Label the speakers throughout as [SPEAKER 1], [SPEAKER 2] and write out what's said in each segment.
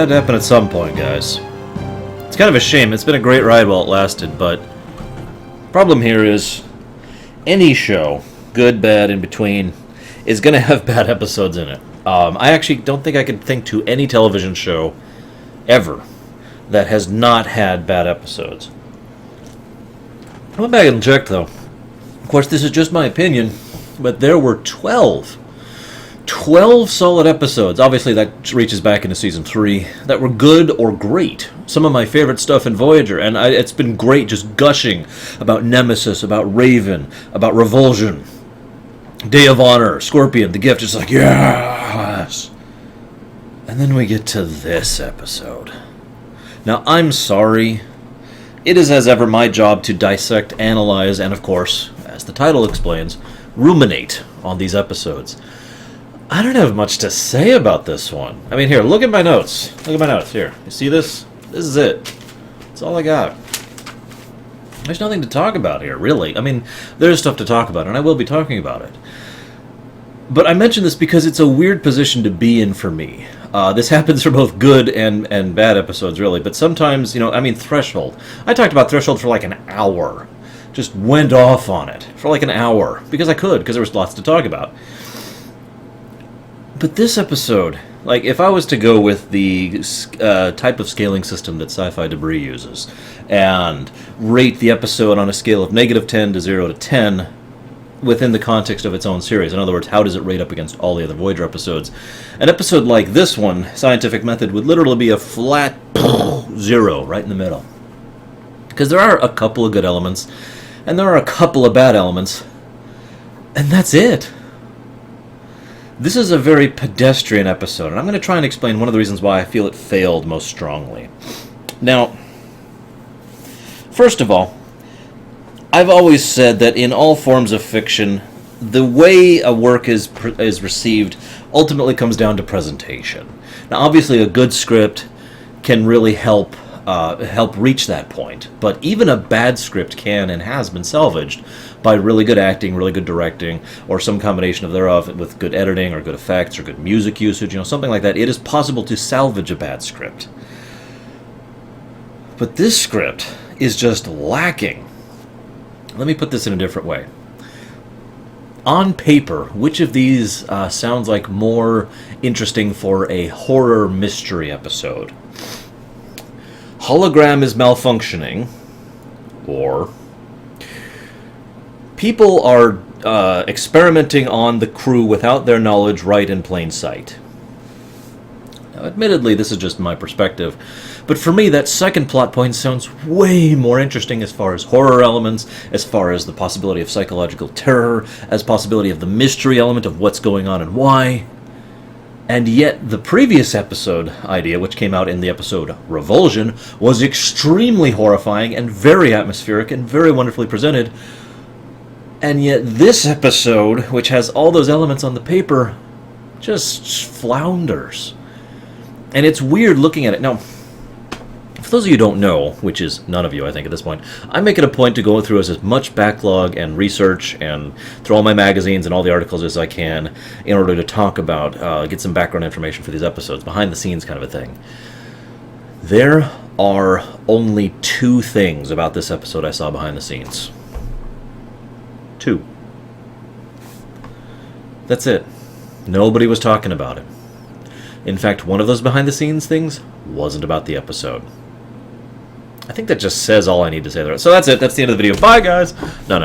[SPEAKER 1] had to happen at some point, guys. It's kind of a shame. It's been a great ride while it lasted, but problem here is any show, good, bad, in between, is going to have bad episodes in it. I actually don't think I could think to any television show ever that has not had bad episodes. I went back and checked, though. Of course, this is just my opinion, but there were 12 solid episodes, obviously that reaches back into Season 3, that were good or great. Some of my favorite stuff in Voyager, and it's been great just gushing about Nemesis, about Raven, about Revulsion, Day of Honor, Scorpion, The Gift. It's like, yes! And then we get to this episode. Now, I'm sorry. It is, as ever, my job to dissect, analyze, and, of course, as the title explains, ruminate on these episodes. I don't have much to say about this one. I mean, here, look at my notes. Look at my notes. Here, you see this? This is it. That's all I got. There's nothing to talk about here, really. I mean, there's stuff to talk about, and I will be talking about it. But I mention this because it's a weird position to be in for me. This happens for both good and bad episodes, really. But sometimes, Threshold. I talked about Threshold for like an hour. Just went off on it for like an hour. Because I could, because there was lots to talk about. But this episode, like, if I was to go with the type of scaling system that Sci-Fi Debris uses, and rate the episode on a scale of -10 to 0 to 10, within the context of its own series, in other words, how does it rate up against all the other Voyager episodes, an episode like this one, Scientific Method, would literally be a flat 0 right in the middle. Because there are a couple of good elements, and there are a couple of bad elements, and that's it. This is a very pedestrian episode, and I'm going to try and explain one of the reasons why I feel it failed most strongly. Now, first of all, I've always said that in all forms of fiction, the way a work is received ultimately comes down to presentation. Now, obviously, a good script can really help reach that point, but even a bad script can and has been salvaged by really good acting, really good directing, or some combination of thereof with good editing or good effects or good music usage, something like that. It is possible to salvage a bad script. But this script is just lacking. Let me put this in a different way. On paper, which of these sounds like more interesting for a horror mystery episode? Hologram is malfunctioning, or people are experimenting on the crew without their knowledge right in plain sight. Now, admittedly, this is just my perspective, but for me, that second plot point sounds way more interesting as far as horror elements, as far as the possibility of psychological terror, as possibility of the mystery element of what's going on and why. And yet, the previous episode idea, which came out in the episode Revulsion, was extremely horrifying and very atmospheric and very wonderfully presented. And yet this episode, which has all those elements on the paper, just flounders. And it's weird looking at it. Now, for those of you who don't know, which is none of you, I think, at this point, I make it a point to go through as much backlog and research and through all my magazines and all the articles as I can in order to talk about, get some background information for these episodes, behind the scenes kind of a thing. There are only 2 things about this episode I saw behind the scenes. 2. That's it. Nobody was talking about it. In fact, one of those behind-the-scenes things wasn't about the episode. I think that just says all I need to say there. So that's it. That's the end of the video. Bye, guys! No.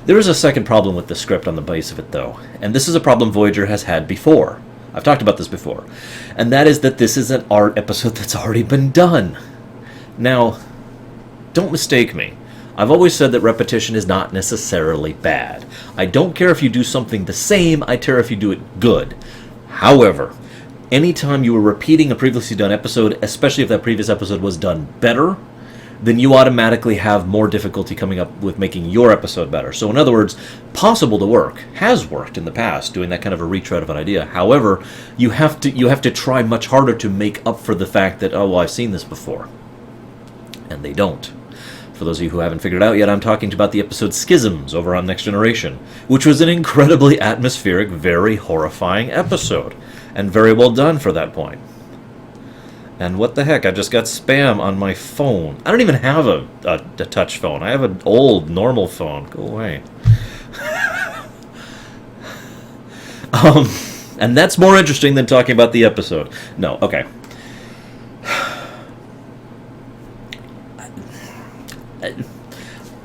[SPEAKER 1] There is a second problem with the script on the base of it, though. And this is a problem Voyager has had before. I've talked about this before. And that is that this is an art episode that's already been done. Now, don't mistake me. I've always said that repetition is not necessarily bad. I don't care if you do something the same, I care if you do it good. However, anytime you are repeating a previously done episode, especially if that previous episode was done better, then you automatically have more difficulty coming up with making your episode better. So in other words, possible to work, has worked in the past, doing that kind of a retread of an idea. However, you have to try much harder to make up for the fact that, oh, well, I've seen this before. And they don't. For those of you who haven't figured it out yet, I'm talking about the episode Schisms over on Next Generation, which was an incredibly atmospheric, very horrifying episode, and very well done for that point. And what the heck? I just got spam on my phone. I don't even have a touch phone. I have an old, normal phone. Go away. And that's more interesting than talking about the episode. No, okay.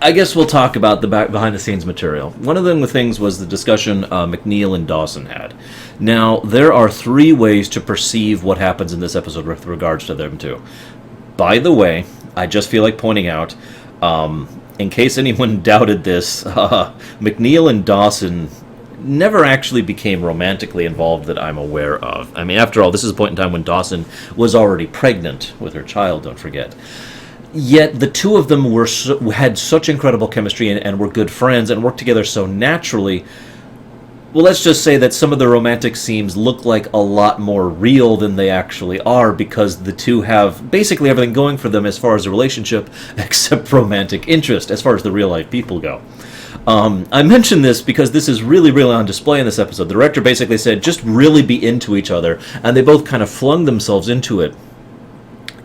[SPEAKER 1] I guess we'll talk about the behind-the-scenes material. One of the things was the discussion McNeil and Dawson had. Now, there are 3 ways to perceive what happens in this episode with regards to them two. By the way, I just feel like pointing out, in case anyone doubted this, McNeil and Dawson never actually became romantically involved that I'm aware of. I mean, after all, this is a point in time when Dawson was already pregnant with her child, don't forget. Yet the two of them had such incredible chemistry and were good friends and worked together so naturally. Well, let's just say that some of the romantic scenes look like a lot more real than they actually are, because the two have basically everything going for them as far as the relationship, except romantic interest as far as the real-life people go. I mention this because this is really, really on display in this episode. The director basically said, just really be into each other, and they both kind of flung themselves into it.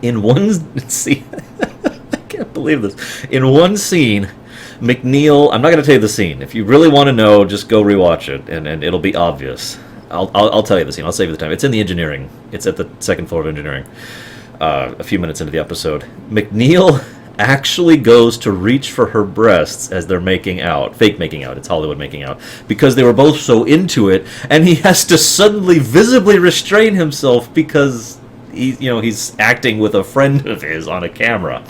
[SPEAKER 1] In one scene, I can't believe this. In one scene, McNeil, I'm not going to tell you the scene. If you really want to know, just go rewatch it, and it'll be obvious. I'll tell you the scene. I'll save you the time. It's in the engineering. It's at the second floor of engineering. A few minutes into the episode, McNeil actually goes to reach for her breasts as they're making out. Fake making out. It's Hollywood making out. Because they were both so into it, and he has to suddenly visibly restrain himself because he's acting with a friend of his on a camera.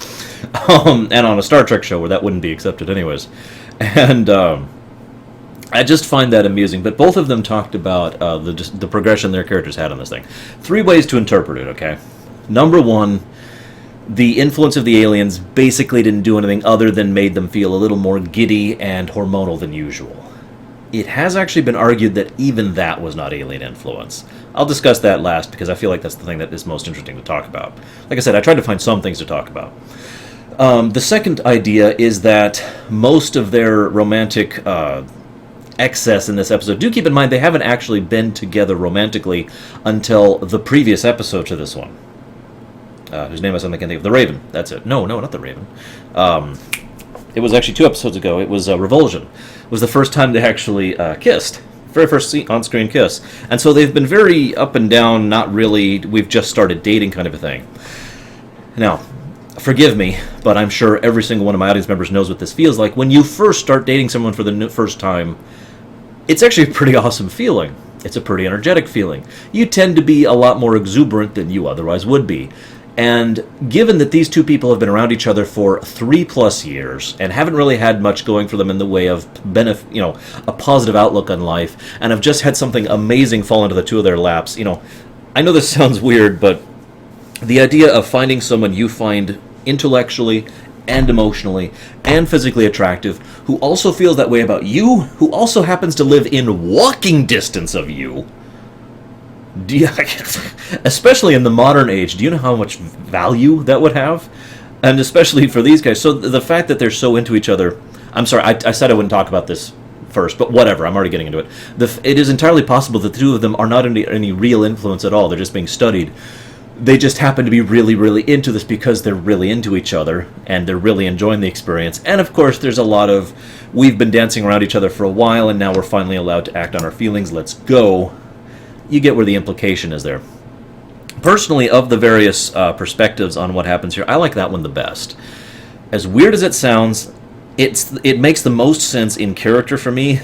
[SPEAKER 1] And on a Star Trek show where that wouldn't be accepted anyways. And I just find that amusing. But both of them talked about the progression their characters had on this thing. 3 ways to interpret it, okay? Number 1, the influence of the aliens basically didn't do anything other than made them feel a little more giddy and hormonal than usual. It has actually been argued that even that was not alien influence. I'll discuss that last because I feel like that's the thing that is most interesting to talk about. Like I said, I tried to find some things to talk about. The second idea is that most of their romantic excess in this episode, do keep in mind they haven't actually been together romantically until the previous episode to this one. Whose name I can't think of. The Raven. That's it. No, not the Raven. It was actually 2 episodes ago. It was Revulsion. It was the first time they actually kissed. Very first on-screen kiss. And so they've been very up and down, not really, we've just started dating kind of a thing. Now, forgive me, but I'm sure every single one of my audience members knows what this feels like. When you first start dating someone for the first time, it's actually a pretty awesome feeling. It's a pretty energetic feeling. You tend to be a lot more exuberant than you otherwise would be. And given that these two people have been around each other for 3+ years and haven't really had much going for them in the way of a positive outlook on life, and have just had something amazing fall into the two of their laps, I know this sounds weird, but the idea of finding someone you find intellectually and emotionally and physically attractive, who also feels that way about you, who also happens to live in walking distance of you, especially in the modern age, do you know how much value that would have? And especially for these guys. So the fact that they're so into each other, I'm sorry, I said I wouldn't talk about this first, but whatever, I'm already getting into it. It is entirely possible that the two of them are not under any real influence at all. They're just being studied. They just happen to be really, really into this because they're really into each other, and they're really enjoying the experience. And of course, there's a lot of, we've been dancing around each other for a while, and now we're finally allowed to act on our feelings. Let's go. You get where the implication is there. Personally, of the various perspectives on what happens here, I like that one the best. As weird as it sounds, it makes the most sense in character for me,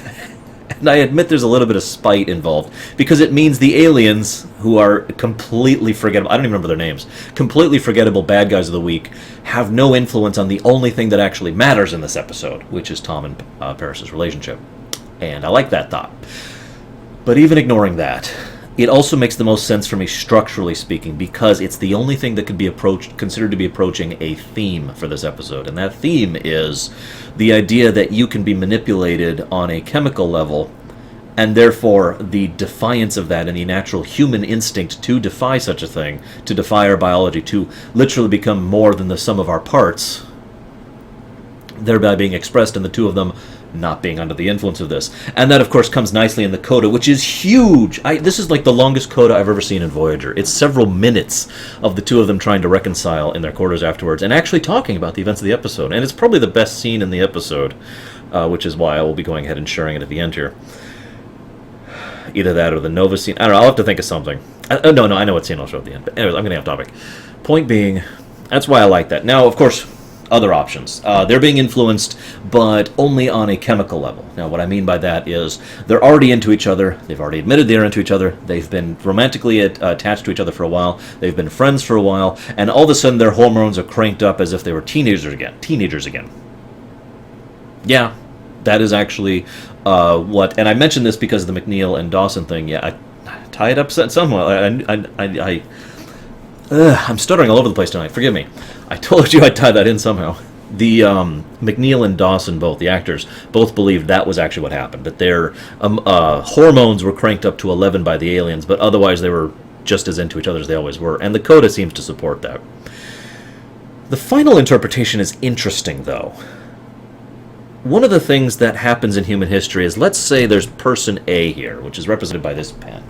[SPEAKER 1] and I admit there's a little bit of spite involved, because it means the aliens, who are completely forgettable, I don't even remember their names, completely forgettable bad guys of the week, have no influence on the only thing that actually matters in this episode, which is Tom and Paris's relationship. And I like that thought. But even ignoring that, it also makes the most sense for me structurally speaking, because it's the only thing that could be considered to be approaching a theme for this episode. And that theme is the idea that you can be manipulated on a chemical level, and therefore the defiance of that and the natural human instinct to defy such a thing, to defy our biology, to literally become more than the sum of our parts, thereby being expressed in the two of them not being under the influence of this. And that, of course, comes nicely in the coda, which is huge. This is like the longest coda I've ever seen in Voyager. It's several minutes of the two of them trying to reconcile in their quarters afterwards and actually talking about the events of the episode. And it's probably the best scene in the episode, which is why I will be going ahead and sharing it at the end here. Either that or the Nova scene. I don't know, I'll have to think of something. No, I know what scene I'll show at the end. But anyways, I'm getting off topic. Point being, that's why I like that. Now, of course, other options. They're being influenced, but only on a chemical level. Now, what I mean by that is they're already into each other. They've already admitted they're into each other. They've been romantically attached to each other for a while. They've been friends for a while. And all of a sudden, their hormones are cranked up as if they were teenagers again. Yeah, that is actually what... And I mentioned this because of the McNeil and Dawson thing. Yeah, I tie it up somewhat. I'm stuttering all over the place tonight. Forgive me. I told you I'd tie that in somehow. The McNeil and Dawson, both the actors, both believed that was actually what happened. That their hormones were cranked up to 11 by the aliens, but otherwise they were just as into each other as they always were. And the coda seems to support that. The final interpretation is interesting, though. One of the things that happens in human history is, let's say there's person A here, which is represented by this pen.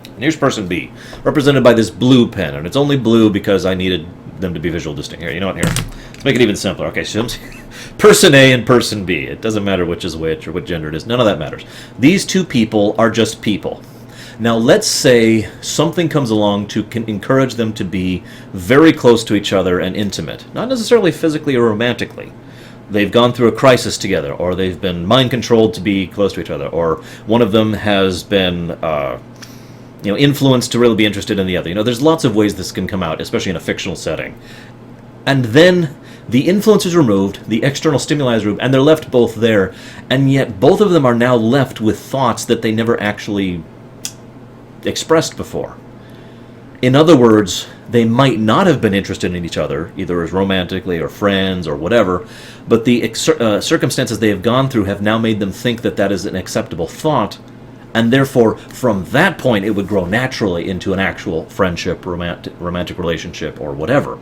[SPEAKER 1] And here's person B, represented by this blue pen, and it's only blue because I needed them to be visual distinct. Here, you know what? Here, let's make it even simpler. Okay, so person A and person B. It doesn't matter which is which or what gender it is. None of that matters. These two people are just people. Now, let's say something comes along to encourage them to be very close to each other and intimate. Not necessarily physically or romantically. They've gone through a crisis together, or they've been mind-controlled to be close to each other, or one of them has been... influenced to really be interested in the other. There's lots of ways this can come out, especially in a fictional setting. And then the influence is removed, the external stimuli is removed, and they're left both there, and yet both of them are now left with thoughts that they never actually expressed before. In other words, they might not have been interested in each other, either as romantically or friends or whatever, but the circumstances they have gone through have now made them think that that is an acceptable thought, and therefore, from that point, it would grow naturally into an actual friendship, romantic relationship, or whatever.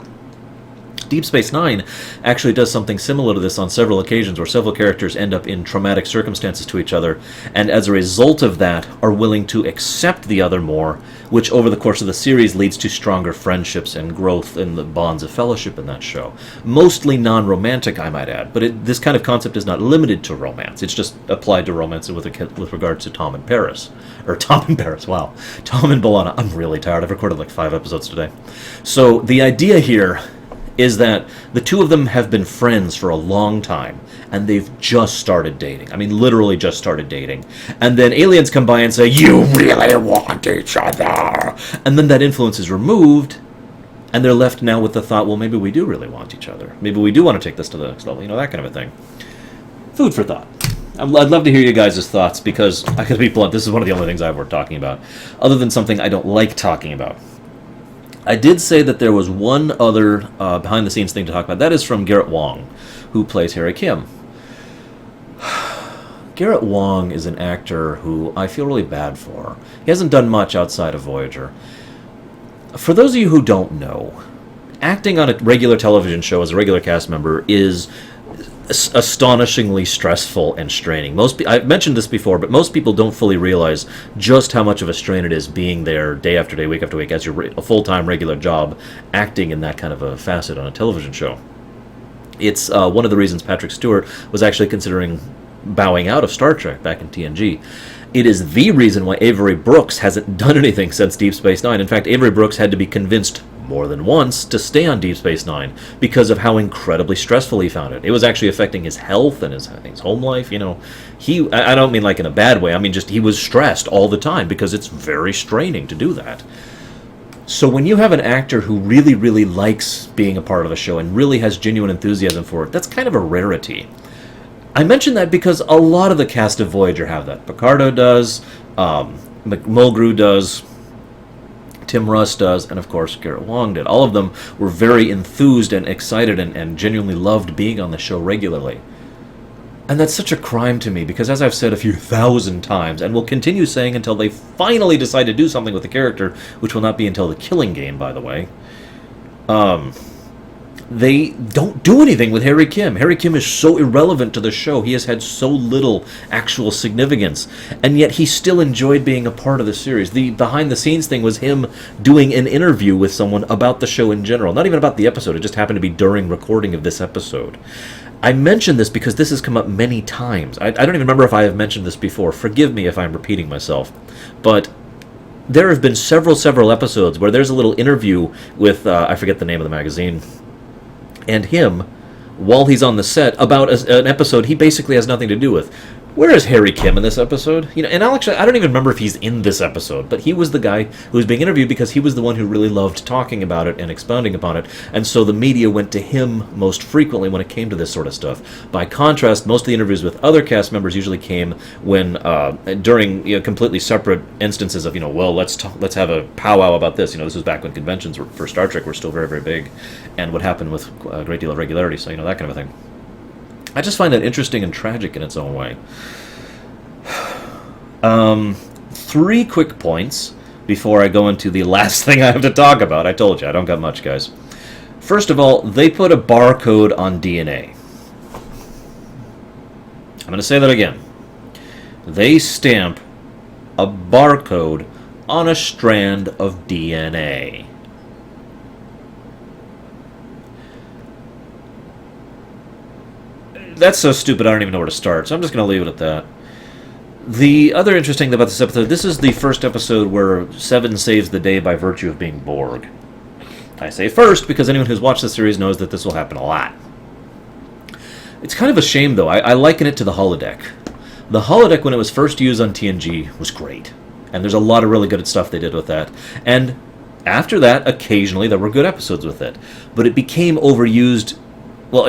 [SPEAKER 1] Deep Space Nine actually does something similar to this on several occasions, where several characters end up in traumatic circumstances to each other, and as a result of that, are willing to accept the other more, which over the course of the series leads to stronger friendships and growth in the bonds of fellowship in that show. Mostly non-romantic, I might add, but this kind of concept is not limited to romance. It's just applied to romance with regard to Tom and Paris. Or Tom and Paris, wow. Tom and B'Elanna. I'm really tired. I've recorded like 5 episodes today. So the idea here is that the two of them have been friends for a long time, and they've just started dating. I mean, literally just started dating. And then aliens come by and say, "You really want each other!" And then that influence is removed, and they're left now with the thought, well, maybe we do really want each other. Maybe we do want to take this to the next level. That kind of a thing. Food for thought. I'd love to hear you guys' thoughts, because I gotta be blunt, this is one of the only things I've worth talking about, other than something I don't like talking about. I did say that there was one other behind-the-scenes thing to talk about. That is from Garrett Wang, who plays Harry Kim. Garrett Wang is an actor who I feel really bad for. He hasn't done much outside of Voyager. For those of you who don't know, acting on a regular television show as a regular cast member is astonishingly stressful and straining. I've mentioned this before, but most people don't fully realize just how much of a strain it is being there day after day, week after week, as a full-time regular job, acting in that kind of a facet on a television show. It's one of the reasons Patrick Stewart was actually considering bowing out of Star Trek back in TNG. It is the reason why Avery Brooks hasn't done anything since Deep Space Nine. In fact, Avery Brooks had to be convinced more than once to stay on Deep Space Nine because of how incredibly stressful he found it. It was actually affecting his health and his home life. I don't mean like in a bad way. I mean just he was stressed all the time because it's very straining to do that. So when you have an actor who really, really likes being a part of a show and really has genuine enthusiasm for it, that's kind of a rarity. I mention that because a lot of the cast of Voyager have that. Picardo does, Mulgrew does, Tim Russ does, and of course Garrett Wang did. All of them were very enthused and excited and genuinely loved being on the show regularly. And that's such a crime to me, because as I've said a few thousand times, and will continue saying until they finally decide to do something with the character, which will not be until The Killing Game, by the way, they don't do anything with Harry Kim. Harry Kim is so irrelevant to the show. He has had so little actual significance, and yet he still enjoyed being a part of the series. The behind-the-scenes thing was him doing an interview with someone about the show in general. Not even about the episode. It just happened to be during recording of this episode. I mention this because this has come up many times. I don't even remember if I have mentioned this before. Forgive me if I'm repeating myself. But there have been several episodes where there's a little interview with, I forget the name of the magazine, and him, while he's on the set, about an episode he basically has nothing to do with. Where is Harry Kim in this episode? And actually, I don't even remember if he's in this episode, but he was the guy who was being interviewed because he was the one who really loved talking about it and expounding upon it, and so the media went to him most frequently when it came to this sort of stuff. By contrast, most of the interviews with other cast members usually came when during completely separate instances of well, let's have a powwow about this. This was back when conventions for Star Trek were still very big, and would happen with a great deal of regularity. So that kind of a thing. I just find that interesting and tragic in its own way. 3 quick points before I go into the last thing I have to talk about. I told you, I don't got much, guys. First of all, they put a barcode on DNA. I'm going to say that again. They stamp a barcode on a strand of DNA. That's so stupid I don't even know where to start, so I'm just going to leave it at that. The other interesting thing about this episode, this is the first episode where Seven saves the day by virtue of being Borg. I say first because anyone who's watched the series knows that this will happen a lot. It's kind of a shame, though. I liken it to the holodeck. The holodeck, when it was first used on TNG, was great. And there's a lot of really good stuff they did with that. And after that, occasionally, there were good episodes with it. But it became overused. Well,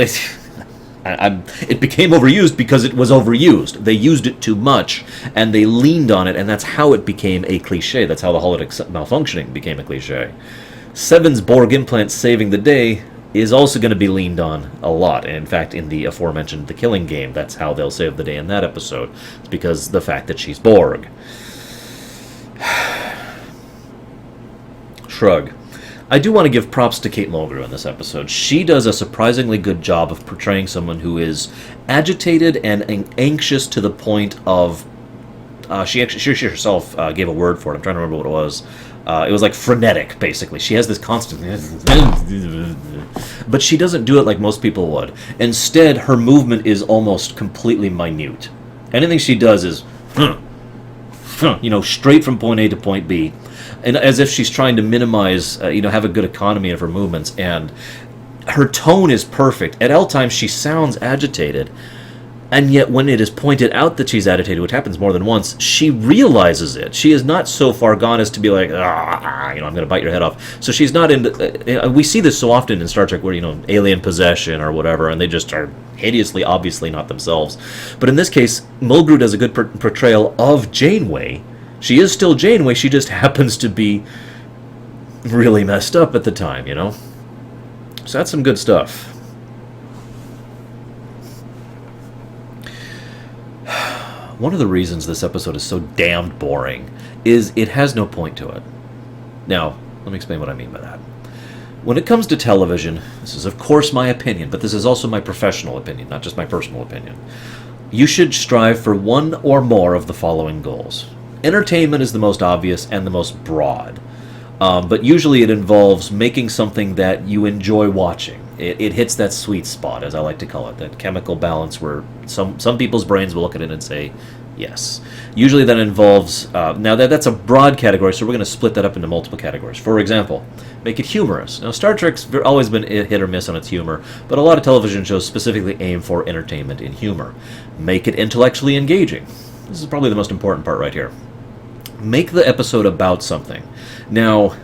[SPEAKER 1] it became overused because it was overused. They used it too much, and they leaned on it, and that's how it became a cliche. That's how the holodeck malfunctioning became a cliche. Seven's Borg implant saving the day is also going to be leaned on a lot. And in fact, in the aforementioned The Killing Game, that's how they'll save the day in that episode. It's because the fact that she's Borg. Shrug. I do want to give props to Kate Mulgrew in this episode. She does a surprisingly good job of portraying someone who is agitated and anxious to the point of... she herself gave a word for it. I'm trying to remember what it was. It was like frenetic, basically. She has this constant... But she doesn't do it like most people would. Instead, her movement is almost completely minute. Anything she does is... straight from point A to point B. And as if she's trying to minimize, have a good economy of her movements. And her tone is perfect. At all times, she sounds agitated. And yet, when it is pointed out that she's agitated, which happens more than once, she realizes it. She is not so far gone as to be like, I'm going to bite your head off. So she's not into... we see this so often in Star Trek where, alien possession or whatever, and they just are hideously, obviously not themselves. But in this case, Mulgrew does a good portrayal of Janeway. She is still Janeway, she just happens to be really messed up at the time, So that's some good stuff. One of the reasons this episode is so damned boring is it has no point to it. Now, let me explain what I mean by that. When it comes to television, this is of course my opinion, but this is also my professional opinion, not just my personal opinion. You should strive for one or more of the following goals. Entertainment is the most obvious and the most broad, but usually it involves making something that you enjoy watching. It hits that sweet spot, as I like to call it, that chemical balance where some people's brains will look at it and say, yes. Usually that involves, now that's a broad category, so we're going to split that up into multiple categories. For example, make it humorous. Now, Star Trek's always been hit or miss on its humor, but a lot of television shows specifically aim for entertainment in humor. Make it intellectually engaging. This is probably the most important part right here. Make the episode about something. Now,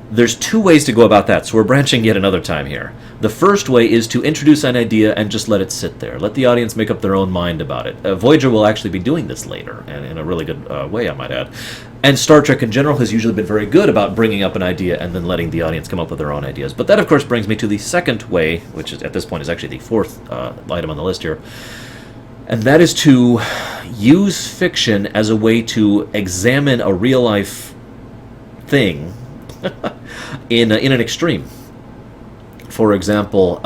[SPEAKER 1] there's 2 ways to go about that, so we're branching yet another time here. The first way is to introduce an idea and just let it sit there. Let the audience make up their own mind about it. Voyager will actually be doing this later, and in a really good way, I might add. And Star Trek in general has usually been very good about bringing up an idea and then letting the audience come up with their own ideas. But that, of course, brings me to the second way, which is, at this point is actually the 4th item on the list here. And that is to use fiction as a way to examine a real-life thing in an extreme. For example,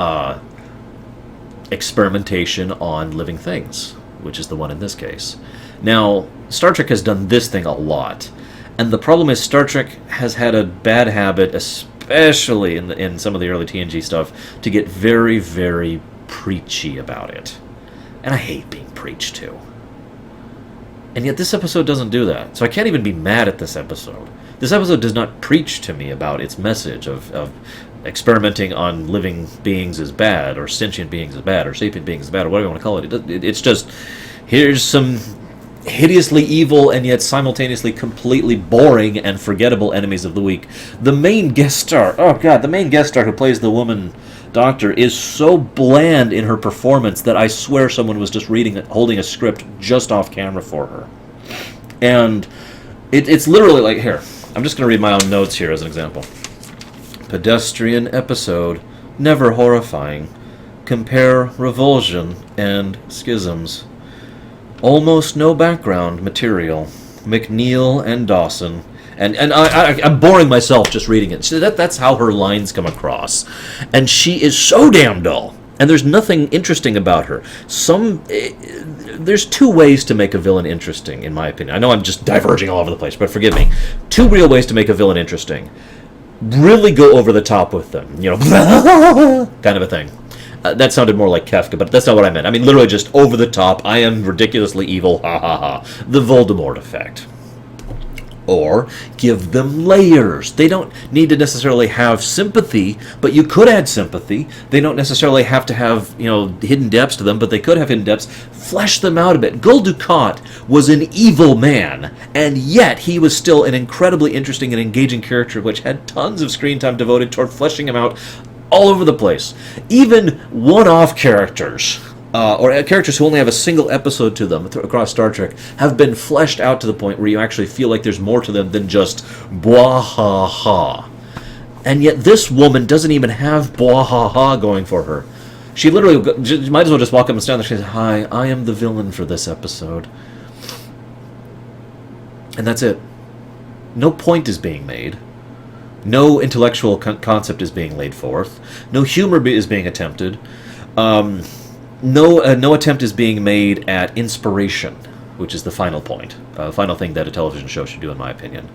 [SPEAKER 1] experimentation on living things, which is the one in this case. Now, Star Trek has done this thing a lot, and the problem is Star Trek has had a bad habit, especially in some of the early TNG stuff, to get very, very preachy about it. And I hate being preached to. And yet this episode doesn't do that, so I can't even be mad at this episode. This episode does not preach to me about its message of experimenting on living beings is bad, or sentient beings is bad, or sapient beings is bad, or whatever you want to call it. It's just, here's some hideously evil and yet simultaneously completely boring and forgettable enemies of the week. The main guest star, the main guest star who plays the woman doctor is so bland in her performance that I swear someone was just holding a script just off camera for her. And it's literally like, here, I'm just going to read my own notes here as an example. Pedestrian episode, never horrifying. Compare revulsion and schisms. Almost no background material. McNeil and Dawson. And I'm boring myself just reading it. So that's how her lines come across. And she is so damn dull. And there's nothing interesting about her. There's two ways to make a villain interesting, in my opinion. I know I'm just diverging all over the place, but forgive me. Two real ways to make a villain interesting. Really go over the top with them. Kind of a thing. That sounded more like Kefka, but that's not what I meant. I mean, literally just over the top. I am ridiculously evil. Ha ha ha. The Voldemort effect. Or give them layers. They don't need to necessarily have sympathy, but you could add sympathy. They don't necessarily have to have, hidden depths to them, but they could have hidden depths. Flesh them out a bit. Gul Dukat was an evil man, and yet he was still an incredibly interesting and engaging character, which had tons of screen time devoted toward fleshing him out all over the place. Even one-off characters, or characters who only have a single episode to them across Star Trek, have been fleshed out to the point where you actually feel like there's more to them than just blah-ha-ha. And yet this woman doesn't even have blah-ha-ha going for her. She literally might as well just walk up and stand there and say, "Hi, I am the villain for this episode." And that's it. No point is being made. No intellectual concept is being laid forth. No humor is being attempted. No attempt is being made at inspiration, which is the final point, final thing that a television show should do, in my opinion.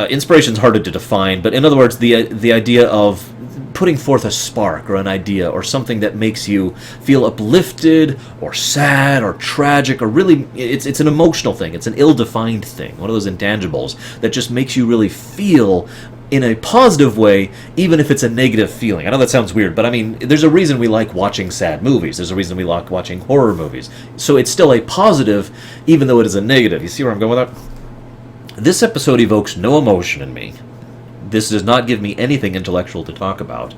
[SPEAKER 1] Inspiration is harder to define, but in other words, the idea of putting forth a spark or an idea or something that makes you feel uplifted or sad or tragic, or really, it's an emotional thing. It's an ill-defined thing, one of those intangibles that just makes you really feel in a positive way, even if it's a negative feeling. I know that sounds weird, but I mean, there's a reason we like watching sad movies. There's a reason we like watching horror movies. So it's still a positive, even though it is a negative. You see where I'm going with that? This episode evokes no emotion in me. This does not give me anything intellectual to talk about.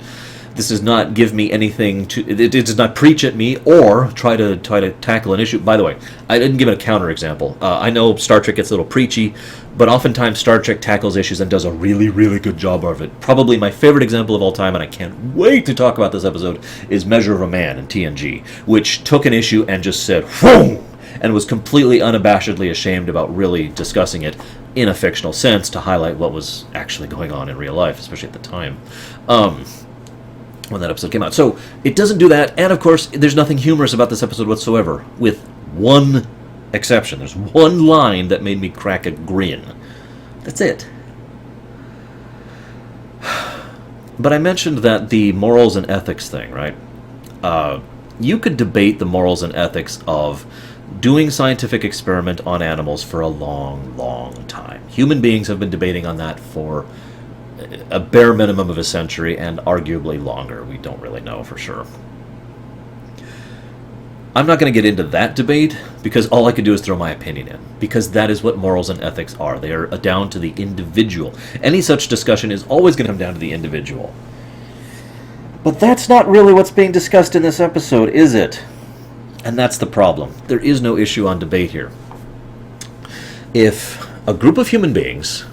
[SPEAKER 1] This does not give me anything to... It does not preach at me or try to tackle an issue. By the way, I didn't give it a counterexample. I know Star Trek gets a little preachy, but oftentimes Star Trek tackles issues and does a really, really good job of it. Probably my favorite example of all time, and I can't wait to talk about this episode, is Measure of a Man in TNG, which took an issue and just said, whoom, and was completely unabashedly ashamed about really discussing it in a fictional sense to highlight what was actually going on in real life, especially at the time. When that episode came out. So it doesn't do that, and of course there's nothing humorous about this episode whatsoever, with one exception. There's one line that made me crack a grin. That's it. But I mentioned that the morals and ethics thing, right? You could debate the morals and ethics of doing scientific experiment on animals for a long, long time. Human beings have been debating on that for a bare minimum of a century, and arguably longer. We don't really know for sure. I'm not going to get into that debate, because all I can do is throw my opinion in, because that is what morals and ethics are. They are down to the individual. Any such discussion is always going to come down to the individual. But that's not really what's being discussed in this episode, is it? And that's the problem. There is no issue on debate here. If a group of human beings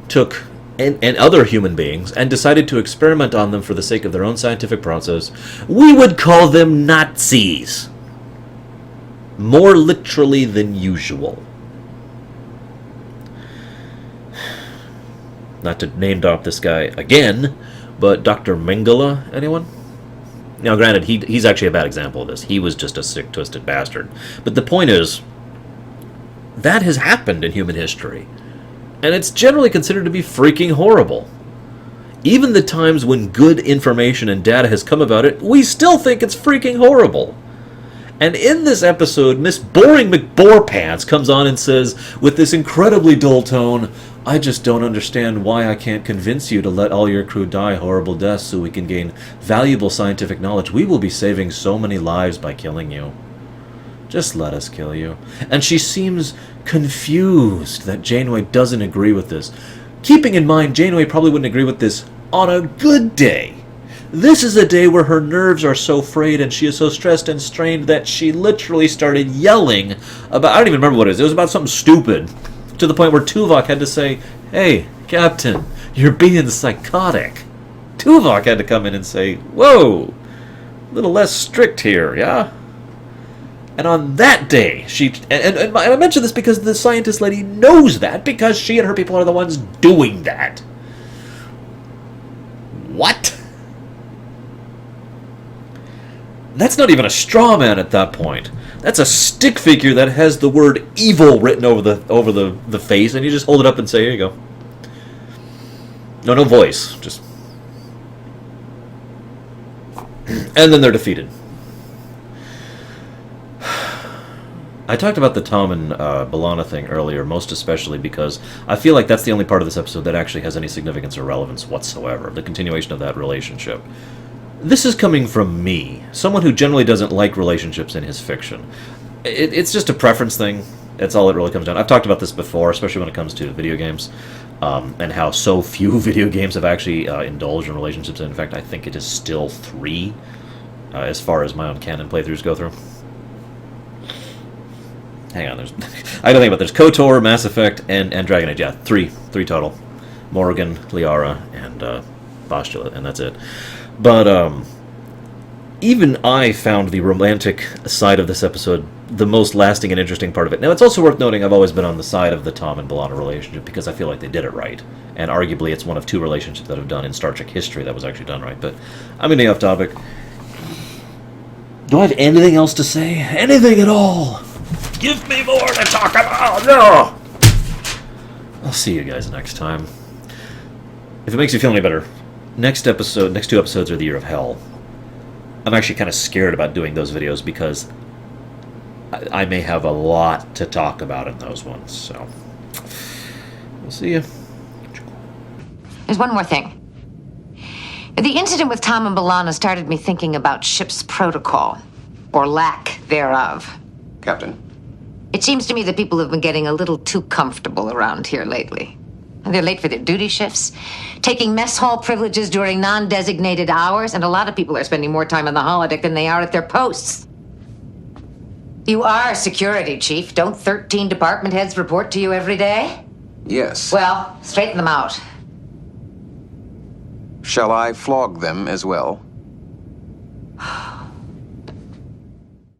[SPEAKER 1] took and other human beings and decided to experiment on them for the sake of their own scientific process, we would call them Nazis. More literally than usual. Not to name drop this guy again, But Dr. Mengele, anyone? Now, granted, he's actually a bad example of this. He was just a sick, twisted bastard. But the point is, that has happened in human history. And it's generally considered to be freaking horrible. Even the times when good information and data has come about it, we still think it's freaking horrible. And in this episode, Miss Boring McBorePants comes on and says, with this incredibly dull tone, I just don't understand why I can't convince you to let all your crew die horrible deaths so we can gain valuable scientific knowledge. We will be saving so many lives by killing you. Just let us kill you. And she seems confused that Janeway doesn't agree with this. Keeping in mind, Janeway probably wouldn't agree with this on a good day. This is a day where her nerves are so frayed and she is so stressed and strained that she literally started yelling about, I don't even remember what it is. It was about something stupid. To the point where Tuvok had to say, hey, Captain, you're being psychotic. Tuvok had to come in and say, whoa, a little less strict here, yeah? And on that day, and I mention this because the scientist lady knows that, because she and her people are the ones doing that. What? That's not even a straw man at that point. That's a stick figure that has the word evil written over the face, and you just hold it up and say, here you go. No voice. Just. And then they're defeated. I talked about the Tom and B'Elanna thing earlier, most especially because I feel like that's the only part of this episode that actually has any significance or relevance whatsoever, the continuation of that relationship. This is coming from me, someone who generally doesn't like relationships in his fiction. It's just a preference thing. That's all it really comes down. I've talked about this before, especially when it comes to video games, and how so few video games have actually indulged in relationships. In fact, I think it is still 3, as far as my own canon playthroughs go through. Hang on, I don't think about. There's KOTOR, Mass Effect, and Dragon Age. Yeah, 3 total. Morgan, Liara, and Postulate, and that's it. But even I found the romantic side of this episode the most lasting and interesting part of it. Now, it's also worth noting I've always been on the side of the Tom and B'Elanna relationship because I feel like they did it right. And arguably it's one of 2 relationships that have done in Star Trek history that was actually done right. But I'm getting off topic. Do I have anything else to say? Anything at all? Give me more to talk about! No! I'll see you guys next time. If it makes you feel any better, next 2 episodes are the Year of Hell. I'm actually kind of scared about doing those videos because I may have a lot to talk about in those ones, so we'll see you.
[SPEAKER 2] There's one more thing. The incident with Tom and B'Elanna started me thinking about ship's protocol, or lack thereof.
[SPEAKER 3] Captain.
[SPEAKER 2] It seems to me that people have been getting a little too comfortable around here lately. They're late for their duty shifts, taking mess hall privileges during non-designated hours, and a lot of people are spending more time on the holodeck than they are at their posts. You are security chief. Don't 13 department heads report to you every day?
[SPEAKER 3] Yes.
[SPEAKER 2] Well, straighten them out.
[SPEAKER 3] Shall I flog them as well?